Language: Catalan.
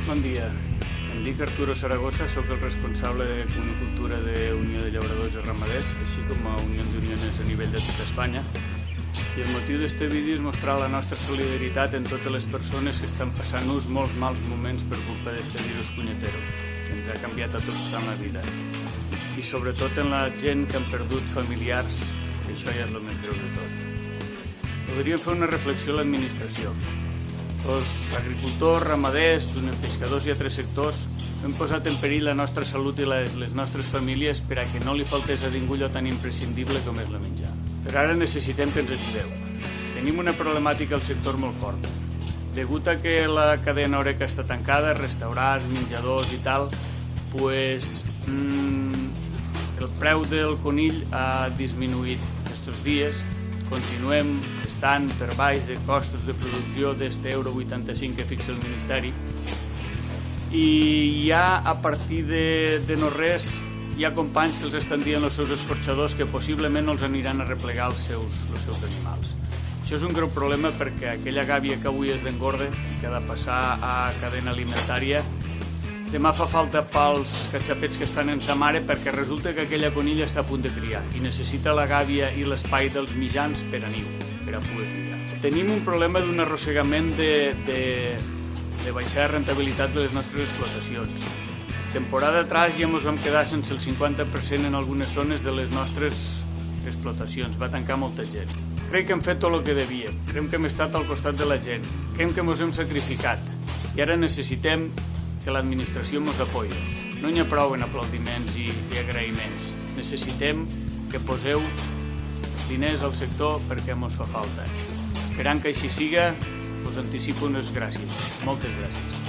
Bon dia, em dic Arturo Saragossa, sóc el responsable de Cunicultura de Unió de Llauradors i Ramaders, així com a Unió d'Uniones a nivell de tota Espanya. I el motiu d'aquest vídeo és mostrar la nostra solidaritat en totes les persones que estan passant uns molts mals moments per culpa d'aquest virus punyetero, que ens ha canviat a tots tant la vida. I sobretot en la gent que han perdut familiars, que això ja és el més greu de tot. Podríem fer una reflexió a l'administració. Els agricultors, ramaders, pescadors i altres sectors hem posat en perill la nostra salut i les nostres famílies per a que no li faltés a ningú allò tan imprescindible com és la menjar. Per ara necessitem que ens ajudeu. Tenim una problemàtica al sector molt forta. Degut a que la cadena Horeca està tancada, restaurants, menjadors i tal, el preu del conill ha disminuït aquests dies. Continuem estant per baix de costos de producció d'este €85 que fixa el Ministeri, i ja a partir de no res hi ha companys que els estan dient als seus escorxadors que possiblement no els aniran a replegar els seus animals. Això és un greu problema perquè aquella gàbia que avui és d'engorda i que ha de passar a cadena alimentària demà fa falta pels catxapets que estan en sa mare, perquè resulta que aquella conilla està a punt de criar i necessita la gàbia i l'espai dels mitjans per a niu, per a poder criar. Tenim un problema d'un arrossegament de baixar rentabilitat de les nostres explotacions. Temporada atrás ja ens vam quedar sense el 50% en algunes zones de les nostres explotacions. Va tancar molta gent. Crec que hem fet tot el que devíem. Crec que hem estat al costat de la gent. Crec que ens hem sacrificat. I ara necessitem que l'administració ens apoyi. No n'hi ha prou en aplaudiments i agraïments. Necessitem que poseu diners al sector perquè ens fa falta. Esperant que així siga, us anticipo unes gràcies. Moltes gràcies.